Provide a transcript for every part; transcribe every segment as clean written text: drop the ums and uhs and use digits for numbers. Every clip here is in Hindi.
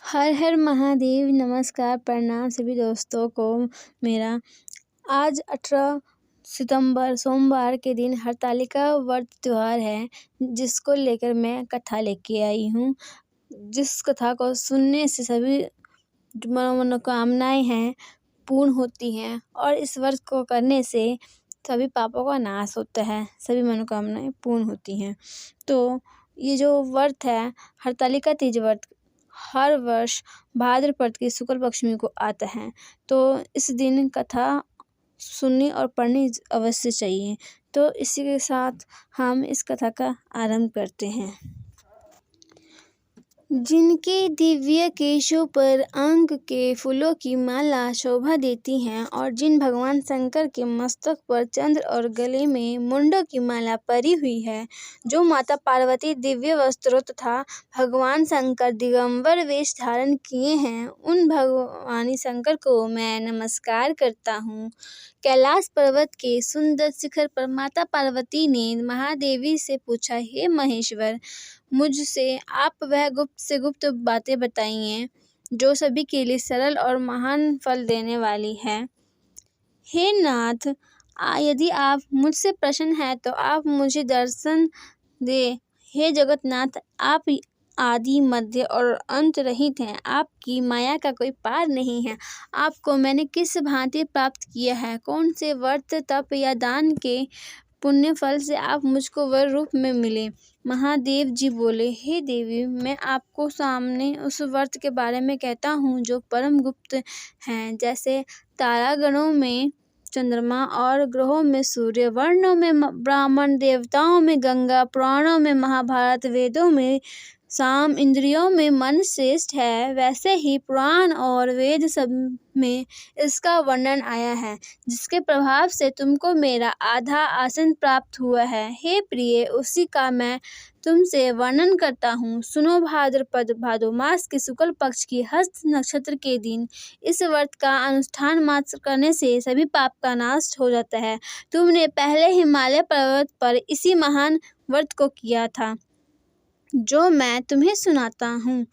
हर हर महादेव। नमस्कार, प्रणाम सभी दोस्तों को मेरा। आज 18 सितंबर सोमवार के दिन हरतालिका व्रत त्यौहार है, जिसको लेकर मैं कथा लेके आई हूँ। जिस कथा को सुनने से सभी मनोकामनाएं हैं पूर्ण होती हैं और इस व्रत को करने से सभी पापों का नाश होता है, सभी मनोकामनाएं पूर्ण होती हैं। तो ये जो व्रत है हरतालिका तीज व्रत हर वर्ष भाद्रपद की शुक्ल पक्षमी को आता है। तो इस दिन कथा सुननी और पढ़नी अवश्य चाहिए। तो इसी के साथ हम इस कथा का आरंभ करते हैं। जिनके दिव्य केशों पर अंक के फूलों की माला शोभा देती हैं और जिन भगवान शंकर के मस्तक पर चंद्र और गले में मुंडों की माला परी हुई है, जो माता पार्वती दिव्य वस्त्रों तथा भगवान शंकर दिगंबर वेश धारण किए हैं, उन भगवानी शंकर को मैं नमस्कार करता हूँ। कैलाश पर्वत के सुंदर शिखर पर माता पार्वती ने महादेवी से पूछा, हे महेश्वर, मुझसे आप वह गुप्त से गुप्त बातें बताइए जो सभी के लिए सरल और महान फल देने वाली है। हे नाथ, यदि आप मुझसे प्रसन्न हैं तो आप मुझे दर्शन दे। हे जगन्नाथ, आप आदि मध्य और अंत रहित हैं, आपकी माया का कोई पार नहीं है। आपको मैंने किस भांति प्राप्त किया है? कौन से व्रत तप या दान के पुण्य फल से आप मुझको वर रूप में मिले? महादेव जी बोले, हे देवी, मैं आपको सामने उस व्रत के बारे में कहता हूँ जो परम गुप्त हैं। जैसे तारागणों में चंद्रमा और ग्रहों में सूर्य, वर्णों में ब्राह्मण, देवताओं में गंगा, पुराणों में महाभारत, वेदों में साम, इंद्रियों में मन श्रेष्ठ है, वैसे ही पुराण और वेद सब में इसका वर्णन आया है, जिसके प्रभाव से तुमको मेरा आधा आसन प्राप्त हुआ है। हे प्रिय, उसी का मैं तुमसे वर्णन करता हूँ। सुनो, भाद्रपद भादो मास के शुक्ल पक्ष की हस्त नक्षत्र के दिन इस व्रत का अनुष्ठान मात्र करने से सभी पाप का नाश हो जाता है। तुमने पहले हिमालय पर्वत पर इसी महान व्रत को किया था, जो मैं तुम्हें सुनाता हूँ।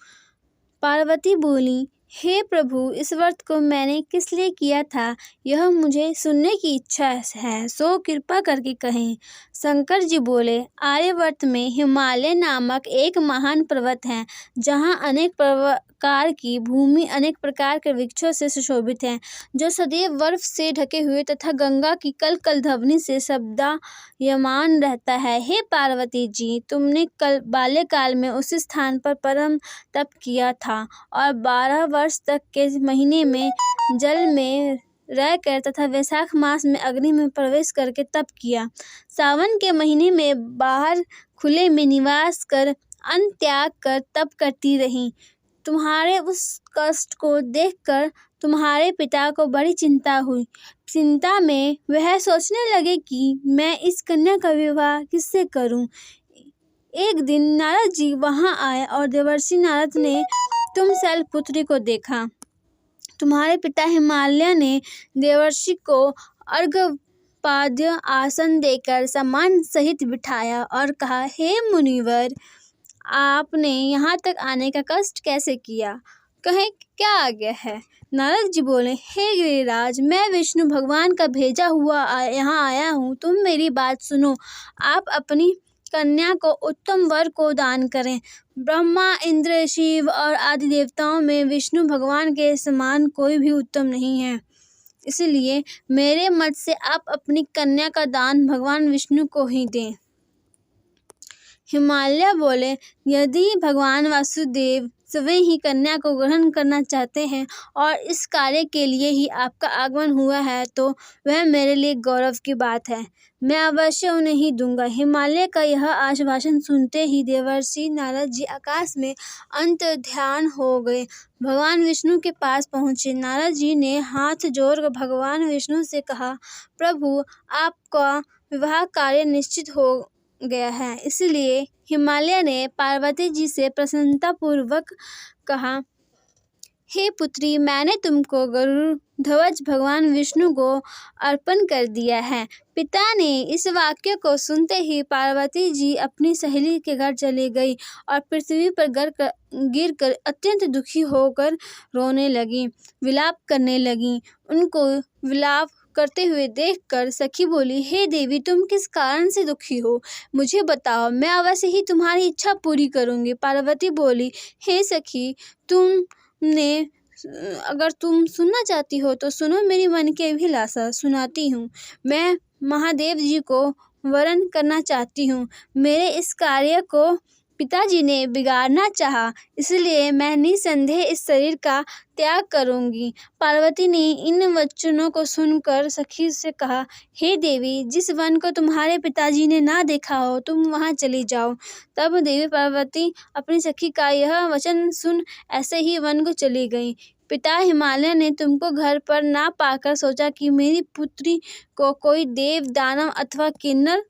पार्वती बोली, हे प्रभु, इस व्रत को मैंने किस लिए किया था, यह मुझे सुनने की इच्छा है, सो कृपा करके कहें। शंकर जी बोले, आर्यवर्त में हिमालय नामक एक महान पर्वत है, जहाँ अनेक प्रकार की भूमि अनेक प्रकार के वृक्षों से सुशोभित है, जो सदैव बर्फ से ढके हुए तथा गंगा की कल कल ध्वनि से शब्दायमान रहता है। हे पार्वती जी, तुमने कल बाल्यकाल में उस स्थान पर परम तप किया था और 12 वर्ष तक के महीने में जल में रहकर तथा वैशाख मास में अग्नि में प्रवेश करके तप किया। सावन के महीने में बाहर खुले में निवास कर अन्न त्याग कर तप करती रही। तुम्हारे उस कष्ट को देखकर तुम्हारे पिता को बड़ी चिंता हुई। चिंता में वह सोचने लगे कि मैं इस कन्या का विवाह किससे करूं। एक दिन नारद जी वहां आए और देवर्षि नारद ने तुम शैलपुत्री को देखा। तुम्हारे पिता हिमालय ने देवर्षि को अर्घपाद्य आसन देकर सम्मान सहित बिठाया और कहा, हे मुनिवर, आपने यहाँ तक आने का कष्ट कैसे किया? कहें क्या आज्ञा है? नारद जी बोले, हे गिरिराज, मैं विष्णु भगवान का भेजा हुआ यहाँ आया हूँ। तुम मेरी बात सुनो। आप अपनी कन्या को उत्तम वर को दान करें। ब्रह्मा, इंद्र, शिव और आदि देवताओं में विष्णु भगवान के समान कोई भी उत्तम नहीं है, इसलिए मेरे मत से आप अपनी कन्या का दान भगवान विष्णु को ही दें। हिमालय बोले, यदि भगवान वासुदेव स्वयं ही कन्या को ग्रहण करना चाहते हैं और इस कार्य के लिए ही आपका आगमन हुआ है, तो वह मेरे लिए गौरव की बात है। मैं अवश्य उन्हें ही दूंगा। हिमालय का यह आश्वासन सुनते ही देवर्षि नारद जी आकाश में अंतर्ध्यान हो गए। भगवान विष्णु के पास पहुँचे। नारद जी ने हाथ जोड़कर भगवान विष्णु से कहा, प्रभु, आपका विवाह कार्य निश्चित हो गया है। इसलिए हिमालय ने पार्वती जी से प्रसन्नता पूर्वक कहा, हे पुत्री, मैंने तुमको गरुड़ध्वज भगवान विष्णु को अर्पण कर दिया है। पिता ने इस वाक्य को सुनते ही पार्वती जी अपनी सहेली के घर चली गई और पृथ्वी पर गिरकर अत्यंत दुखी होकर रोने लगी, विलाप करने लगी। उनको विलाप करते हुए देखकर सखी बोली, हे देवी, तुम किस कारण से दुखी हो? मुझे बताओ, मैं अवश्य ही तुम्हारी इच्छा पूरी करूंगी। पार्वती बोली, हे सखी, अगर तुम सुनना चाहती हो तो सुनो, मेरी मन की अभिलाषा सुनाती हूँ। मैं महादेव जी को वरण करना चाहती हूँ। मेरे इस कार्य को पिताजी ने बिगाड़ना चाहा, इसलिए मैं निसंदेह इस शरीर का त्याग करूंगी। पार्वती ने इन वचनों को सुनकर सखी से कहा, हे देवी, जिस वन को तुम्हारे पिताजी ने ना देखा हो, तुम वहां चली जाओ। तब देवी पार्वती अपनी सखी का यह वचन सुन ऐसे ही वन को चली गई। पिता हिमालय ने तुमको घर पर ना पाकर सोचा कि मेरी पुत्री को कोई देव, दानव अथवा किन्नर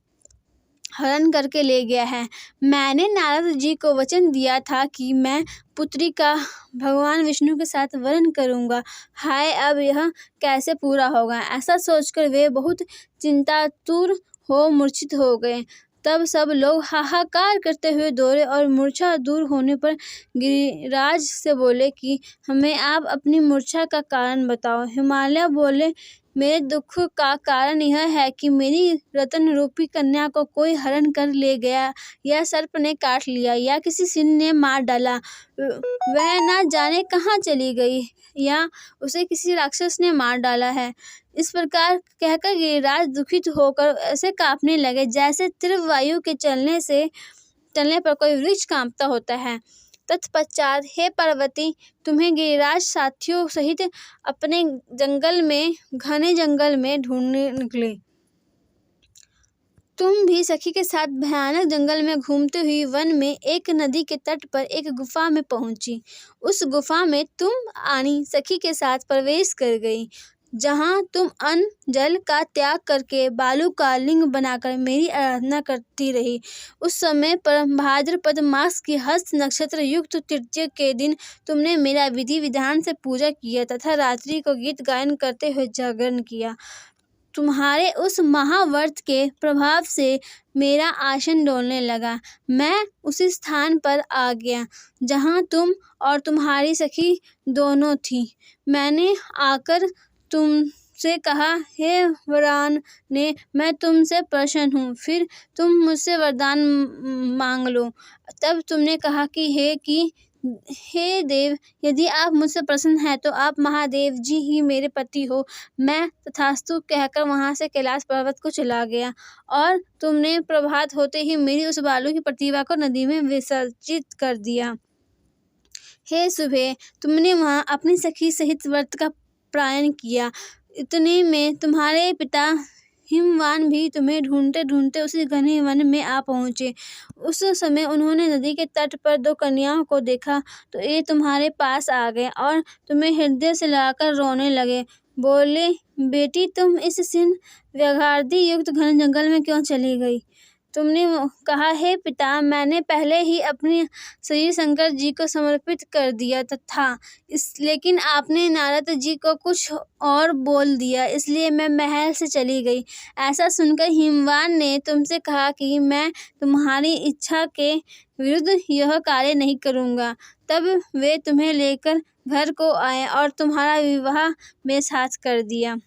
हरण करके ले गया है। मैंने नारद जी को वचन दिया था कि मैं पुत्री का भगवान विष्णु के साथ वरण करूंगा। हाय, अब यह कैसे पूरा होगा? ऐसा सोचकर वे बहुत चिंतातुर हो मूर्छित हो गए। तब सब लोग हाहाकार करते हुए दौड़े और मूर्छा दूर होने पर गिरिराज से बोले कि हमें आप अपनी मूर्छा का कारण बताओ। हिमालय बोले, मेरे दुख का कारण यह है कि मेरी रतन रूपी कन्या को कोई हरण कर ले गया, या सर्प ने काट लिया, या किसी सिंह ने मार डाला। वह ना जाने कहाँ चली गई, या उसे किसी राक्षस ने मार डाला है। इस प्रकार कहकर गिरिराज दुखित होकर ऐसे कांपने लगे जैसे तीव्र वायु के चलने पर कोई वृक्ष कांपता होता है। तत्पश्चात हे पार्वती, तुम्हें गिरिराज साथियों सहित अपने घने जंगल में ढूंढने निकले। तुम भी सखी के साथ भयानक जंगल में घूमती हुई वन में एक नदी के तट पर एक गुफा में पहुंची। उस गुफा में तुम आनी सखी के साथ प्रवेश कर गई, जहां तुम अन्न जल का त्याग करके बालू का लिंग बनाकर मेरी आराधना करती रही। उस समय पर भाद्रपद मास की हस्त नक्षत्र युक्त तृतीया के दिन तुमने मेरा विधि विधान से पूजा किया तथा रात्रि को गीत गायन करते हुए जागरण किया। तुम्हारे उस महाव्रत के प्रभाव से मेरा आसन डोलने लगा। मैं उसी स्थान पर आ गया जहां तुम और तुम्हारी सखी दोनों थी। मैंने आकर तुमसे कहा, हे वरान ने, मैं तुमसे प्रसन्न हूँ, फिर तुम मुझसे वरदान मांग लो। तब तुमने कहा कि हे देव, यदि आप मुझसे प्रसन्न हैं तो आप महादेव जी ही मेरे पति हो। मैं तथास्तु कहकर वहां से कैलाश पर्वत को चला गया और तुमने प्रभात होते ही मेरी उस बालू की प्रतिमा को नदी में विसर्जित कर दिया। हे सुबह, तुमने वहां अपनी सखी सहित व्रत का पालन किया। इतने में तुम्हारे पिता हिमवान भी तुम्हें ढूंढते ढूंढते उसी घने वन में आ पहुंचे। उस समय उन्होंने नदी के तट पर 2 कन्याओं को देखा तो ये तुम्हारे पास आ गए और तुम्हें हृदय से लगाकर रोने लगे। बोले, बेटी, तुम इस सिंह व्याघ्रादि युक्त घने जंगल में क्यों चली गई? तुमने कहा, हे पिता, मैंने पहले ही अपनी शरीर शंकर जी को समर्पित कर दिया था, लेकिन आपने नारद जी को कुछ और बोल दिया, इसलिए मैं महल से चली गई। ऐसा सुनकर हिमवान ने तुमसे कहा कि मैं तुम्हारी इच्छा के विरुद्ध यह कार्य नहीं करूँगा। तब वे तुम्हें लेकर घर को आए और तुम्हारा विवाह मेरे साथ कर दिया।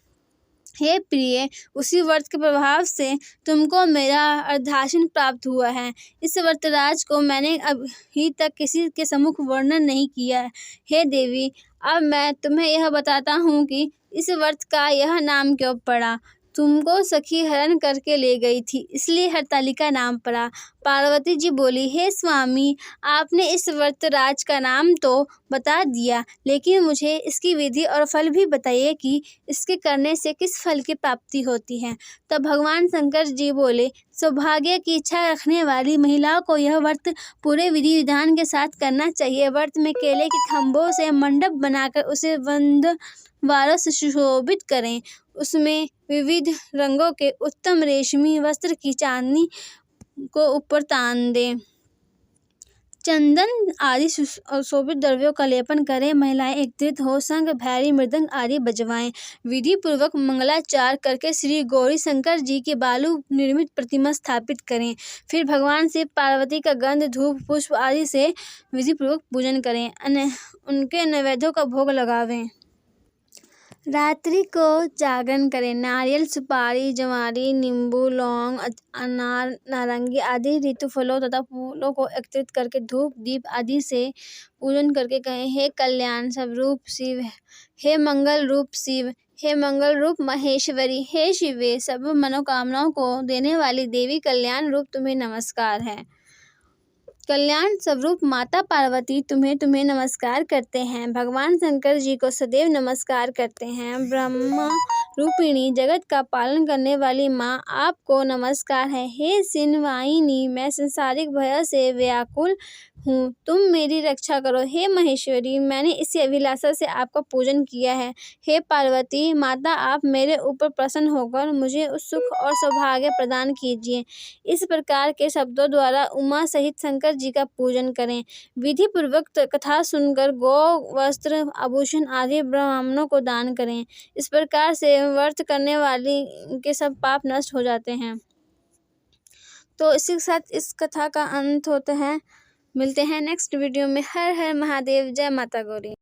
हे प्रिय, उसी व्रत के प्रभाव से तुमको मेरा अर्धासन प्राप्त हुआ है। इस व्रतराज को मैंने अभी तक किसी के सम्मुख वर्णन नहीं किया है। हे देवी, अब मैं तुम्हें यह बताता हूँ कि इस व्रत का यह नाम क्यों पड़ा। तुमको सखी हरण करके ले गई थी, इसलिए हरतालिका नाम पड़ा। पार्वती जी बोली, हे स्वामी, आपने इस व्रतराज का नाम तो बता दिया, लेकिन मुझे इसकी विधि और फल भी बताइए कि इसके करने से किस फल की प्राप्ति होती है। तब भगवान शंकर जी बोले, सौभाग्य की इच्छा रखने वाली महिलाओं को यह व्रत पूरे विधि विधान के साथ करना चाहिए। व्रत में केले के खम्भों से मंडप बनाकर उसे वारों से सुशोभित करें। उसमें विविध रंगों के उत्तम रेशमी वस्त्र की चांदनी को ऊपर तान दें चंदन आदि सुशोभित द्रव्यों का लेपन करें। महिलाएं एकत्रित हो शंख, भैरी, मृदंग आदि बजवाएं। विधि पूर्वक मंगलाचार करके श्री गौरी शंकर जी की बालू निर्मित प्रतिमा स्थापित करें। फिर भगवान शिव पार्वती का गंध, धूप, पुष्प आदि से विधि पूर्वक पूजन करें। उनके नैवेद्यों का भोग लगावें। रात्रि को जागरण करें। नारियल, सुपारी, जवारी, नींबू, लौंग, अनार, नारंगी आदि ऋतु फलों तथा फूलों को एकत्रित करके धूप, दीप आदि से पूजन करके कहें, हे कल्याण स्वरूप शिव, हे मंगल रूप शिव, हे मंगल रूप महेश्वरी, हे शिवे, सब मनोकामनाओं को देने वाली देवी कल्याण रूप तुम्हें नमस्कार है। कल्याण स्वरूप माता पार्वती तुम्हें नमस्कार करते हैं। भगवान शंकर जी को सदैव नमस्कार करते हैं। ब्रह्मा रूपिणी जगत का पालन करने वाली माँ, आपको नमस्कार है। हे सिंहवाहिनी, मैं संसारिक भय से व्याकुल हूँ, तुम मेरी रक्षा करो। हे महेश्वरी, मैंने इसी अभिलाषा से आपका पूजन किया है। हे पार्वती माता, आप मेरे ऊपर प्रसन्न होकर मुझे उस सुख और सौभाग्य प्रदान कीजिए। इस प्रकार के शब्दों द्वारा उमा सहित शंकर जी का पूजन करें। विधि पूर्वक कथा सुनकर गौ, वस्त्र, आभूषण आदि ब्राह्मणों को दान करें। इस प्रकार से व्रत करने वाली के सब पाप नष्ट हो जाते हैं। तो इसी के साथ इस कथा का अंत होता है। मिलते हैं नेक्स्ट वीडियो में। हर हर महादेव, जय माता गौरी।